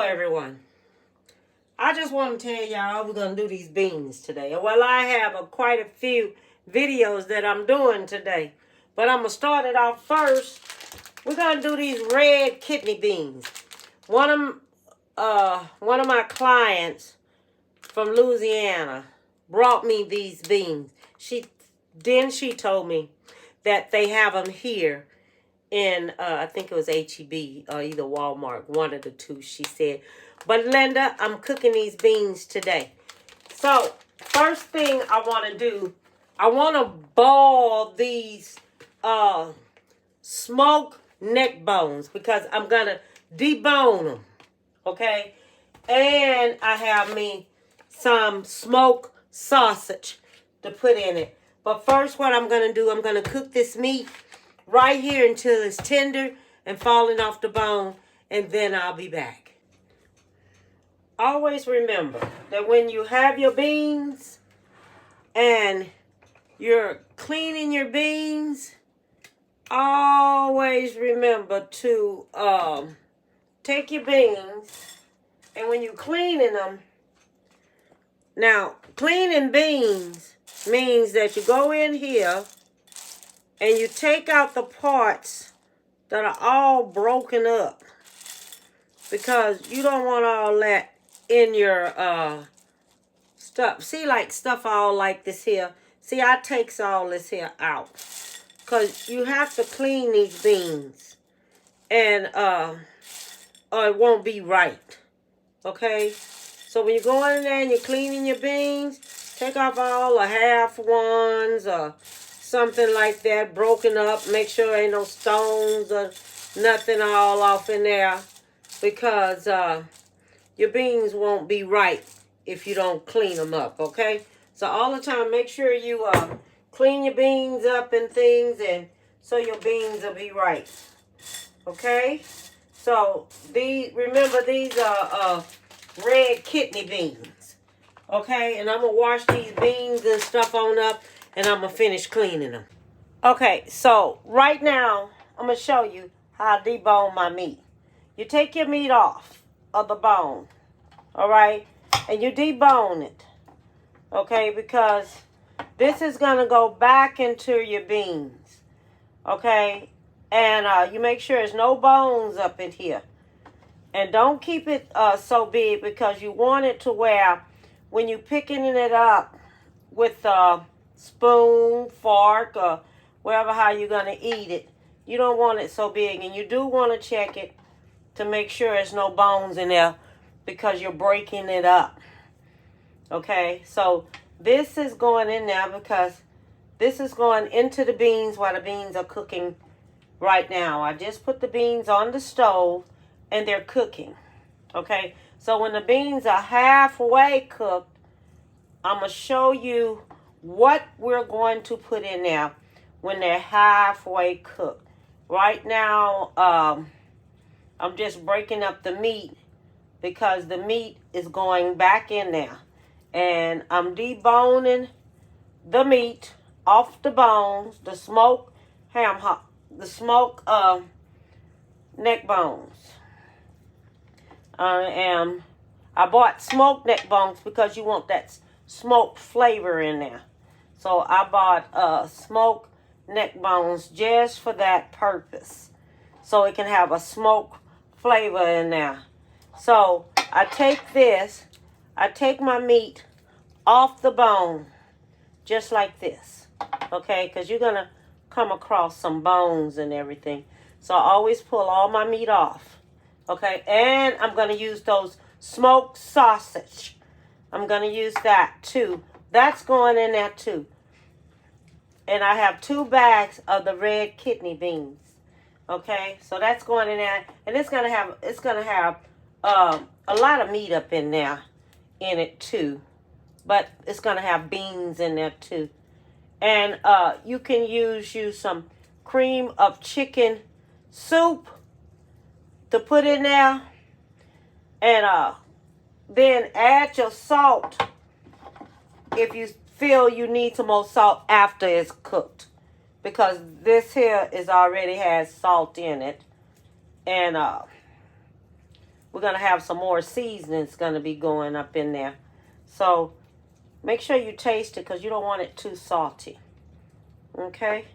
everyone. I just want to tell y'all we're going to do these beans today. Well, I have quite a few videos that I'm doing today. But I'm going to start it off first. We're going to do these red kidney beans. One of my clients from Louisiana brought me these beans. She told me that they have them here in, I think it was H-E-B or either Walmart, one of the two, she said. But Linda, I'm cooking these beans today. So, first thing I want to do, I want to boil these smoked neck bones because I'm going to debone them, okay? And I have me some smoked sausage to put in it. But first what I'm going to do, I'm going to cook this meat right here until it's tender and falling off the bone, and then I'll be back. Always remember that when you have your beans and you're cleaning your beans, always remember to take your beans, and when you're cleaning them, now cleaning beans means that you go in here and you take out the parts that are all broken up, because you don't want all that in your stuff. See, like stuff all like this here. See, I takes all this here out, because you have to clean these beans, and or it won't be right. Okay? So when you go in there and you're cleaning your beans, take off all the half ones or something like that, broken up. Make sure ain't no stones or nothing all off in there, because your beans won't be right if you don't clean them up, okay? So all the time, make sure you clean your beans up and things, and so your beans will be right, okay? So remember these are red kidney beans, okay? And I'm going to wash these beans and stuff on up, and I'm going to finish cleaning them. Okay, so right now, I'm going to show you how I debone my meat. You take your meat off of the bone, all right? And you debone it, okay? Because this is going to go back into your beans, okay? And you make sure there's no bones up in here. And don't keep it so big, because you want it to where when you're picking it up with a spoon, fork, or wherever how you're going to eat it, you don't want it so big. And you do want to check it to make sure there's no bones in there, because you're breaking it up. Okay, so this is going in there because this is going into the beans while the beans are cooking right now. I just put the beans on the stove and they're cooking. Okay, so when the beans are halfway cooked, I'm going to show you what we're going to put in there when they're halfway cooked. Right now, I'm just breaking up the meat because the meat is going back in there. And I'm deboning the meat off the bones, the smoked neck bones. I bought smoked neck bones because you want that smoked flavor in there. So I bought smoked neck bones just for that purpose, so it can have a smoked flavor in there. So I take my meat off the bone just like this, okay? Because you're going to come across some bones and everything. So I always pull all my meat off, okay? And I'm going to use those smoked sausage. I'm going to use that too. That's going in there too. And I have 2 bags of the red kidney beans, okay? So that's going in there. And it's going to have a lot of meat up in there in it too, but it's going to have beans in there too. And you can use some cream of chicken soup to put in there, and then add your salt if you feel you need some more salt after it's cooked, because this here already has salt in it. And we're going to have some more seasonings going to be going up in there. So make sure you taste it because you don't want it too salty. Okay?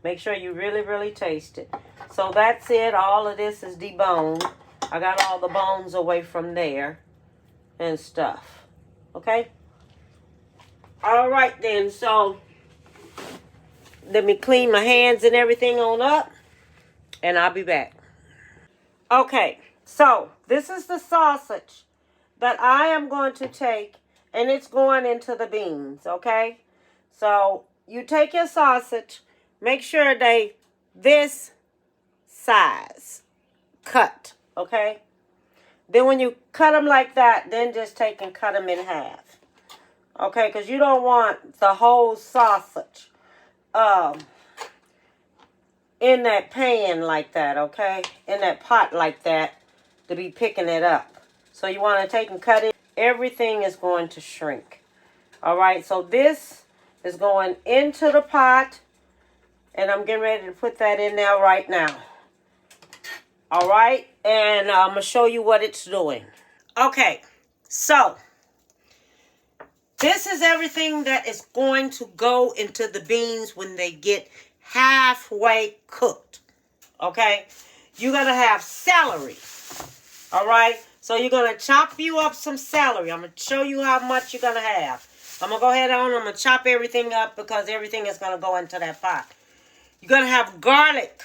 Make sure you really, really taste it. So that's it. All of this is deboned. I got all the bones away from there and stuff. Okay? All right then. So let me clean my hands and everything on up. And I'll be back. Okay. So this is the sausage that I am going to take. And it's going into the beans. Okay? So you take your sausage. Make sure they this size cut, okay? Then when you cut them like that, then just take and cut them in half, okay? Because you don't want the whole sausage in that pan like that, okay? In that pot like that to be picking it up. So you want to take and cut it. Everything is going to shrink, all right? So this is going into the pot. And I'm getting ready to put that in there right now. All right. And I'm going to show you what it's doing. Okay. So this is everything that is going to go into the beans when they get halfway cooked. Okay. You're going to have celery. All right. So you're going to chop you up some celery. I'm going to show you how much you're going to have. I'm going to go ahead on. I'm going to chop everything up because everything is going to go into that pot. You're going to have garlic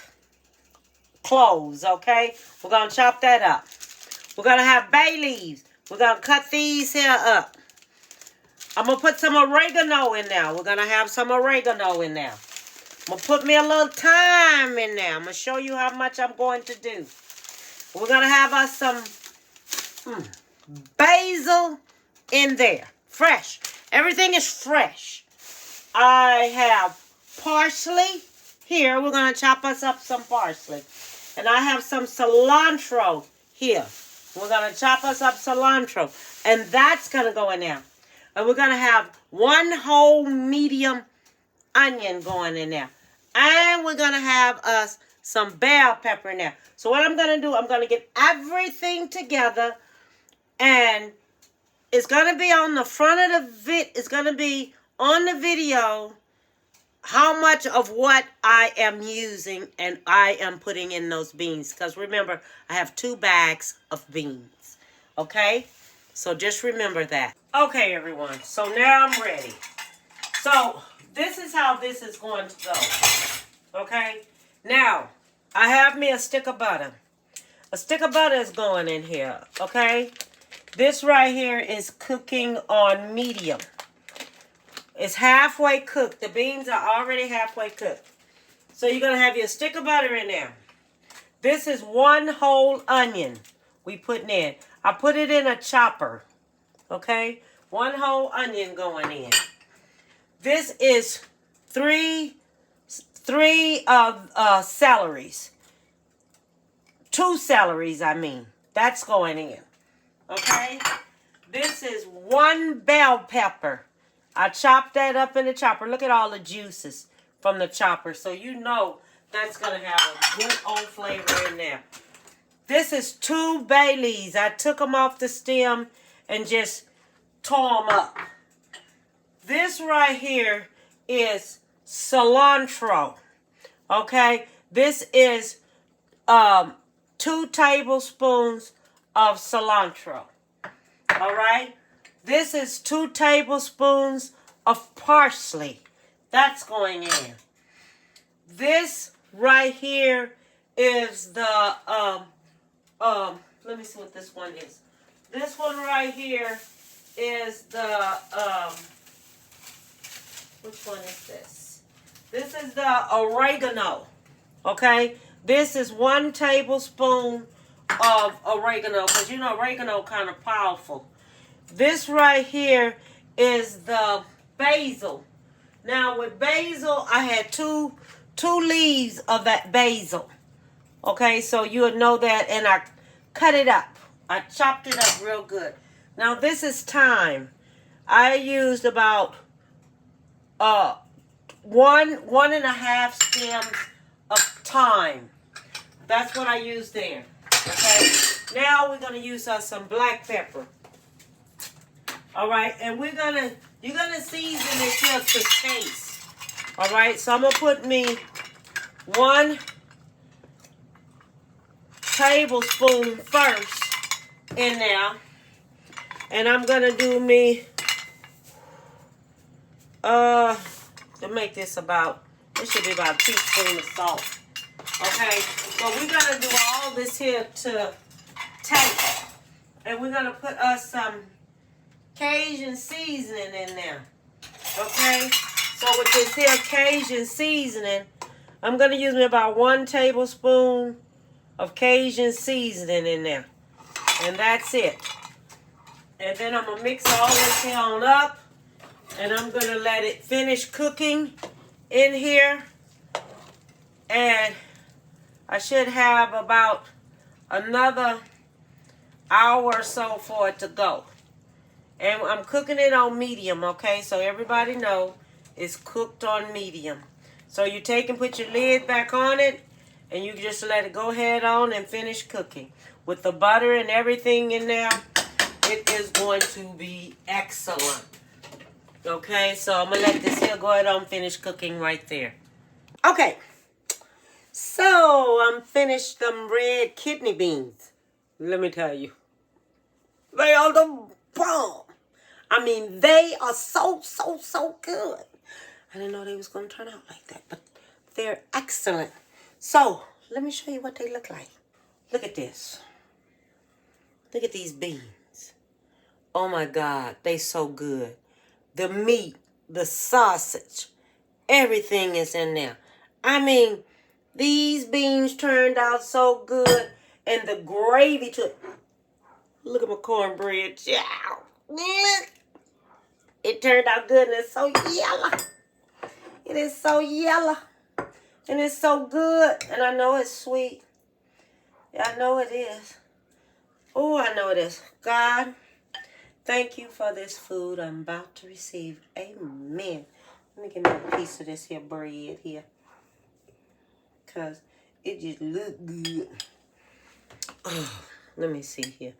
cloves, okay? We're going to chop that up. We're going to have bay leaves. We're going to cut these here up. I'm going to put some oregano in there. We're going to have some oregano in there. I'm going to put me a little thyme in there. I'm going to show you how much I'm going to do. We're going to have us some basil in there. Fresh. Everything is fresh. I have parsley. Here, we're going to chop us up some parsley. And I have some cilantro here. We're going to chop us up cilantro. And that's going to go in there. And we're going to have one whole medium onion going in there. And we're going to have us some bell pepper in there. So what I'm going to do, I'm going to get everything together. And it's going to be on the front of the it's going to be on the video how much of what I am using and I am putting in those beans. Because remember, I have 2 bags of beans. Okay? So just remember that. Okay, everyone. So now I'm ready. So this is how this is going to go. Okay? Now, I have me a stick of butter. A stick of butter is going in here. Okay? This right here is cooking on medium. It's halfway cooked. The beans are already halfway cooked. So you're going to have your stick of butter in there. This is 1 whole onion we putting in. I put it in a chopper. Okay? 1 whole onion going in. This is 3 celeries. 2 celeries, I mean. That's going in. Okay? This is 1 bell pepper. I chopped that up in the chopper. Look at all the juices from the chopper. So you know that's going to have a good old flavor in there. This is 2 bay leaves. I took them off the stem and just tore them up. This right here is cilantro. Okay? This is 2 tablespoons of cilantro. All right? This is 2 tablespoons of parsley. That's going in. This right here is the, let me see what this one is. This one right here is the, which one is this? This is the oregano. Okay? This is 1 tablespoon of oregano. Because you know oregano kind of powerful. This right here is the basil. Now with basil, I had two leaves of that basil. Okay, so you would know that, and I cut it up. I chopped it up real good. Now this is thyme. I used about 1.5 stems of thyme. That's what I used there. Okay. now we're gonna use some black pepper. All right, and you're gonna season this here to taste. All right, so I'm gonna put me 1 tablespoon first in there, and I'm gonna do me to make this about, it should be about a teaspoon of salt. Okay, so we're gonna do all this here to taste, and we're gonna put us some Cajun seasoning in there. Okay, so with this here Cajun seasoning, I'm gonna use me about 1 tablespoon of Cajun seasoning in there, and that's it. And then I'm gonna mix all this here on up, and I'm gonna let it finish cooking in here, and I should have about another hour or so for it to go. And I'm cooking it on medium, okay? So everybody know it's cooked on medium. So you take and put your lid back on it, and you just let it go ahead on and finish cooking. With the butter and everything in there, it is going to be excellent. Okay, so I'm going to let this here go ahead on and finish cooking right there. Okay, so I'm finished them red kidney beans. Let me tell you, they are the bomb. I mean, they are so good. I didn't know they was going to turn out like that, but they're excellent. So, let me show you what they look like. Look at this. Look at these beans. Oh my God, they so good. The meat, the sausage, everything is in there. I mean, these beans turned out so good, and the gravy too. Look at my cornbread. Yeah. It turned out good, and it's so yellow. It is so yellow, and it's so good, and I know it's sweet. Yeah, I know it is. Oh, I know it is. God, thank you for this food I'm about to receive. Amen. Let me get me a piece of this here bread here, because it just look good. Oh, let me see here.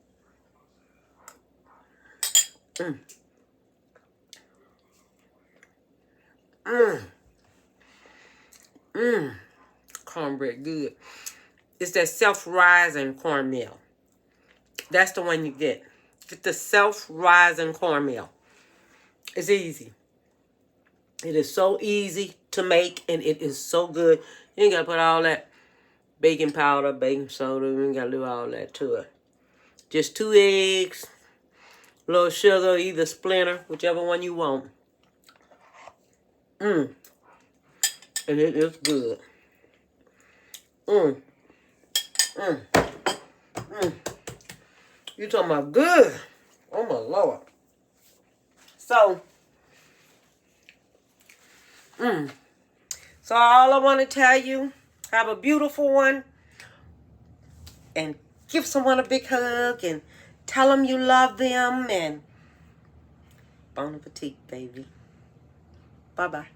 Cornbread good. It's that self-rising cornmeal. That's the one you get. Get the self-rising cornmeal. It's easy. It is so easy to make, and it is so good. You ain't got to put all that baking powder, baking soda. You ain't got to do all that to it. Just 2 eggs, a little sugar, either splinter, whichever one you want. And it is good. You talking about good? Oh my Lord. So all I want to tell you, have a beautiful one, and give someone a big hug, and tell them you love them, and bon appetit, baby. Bye-bye.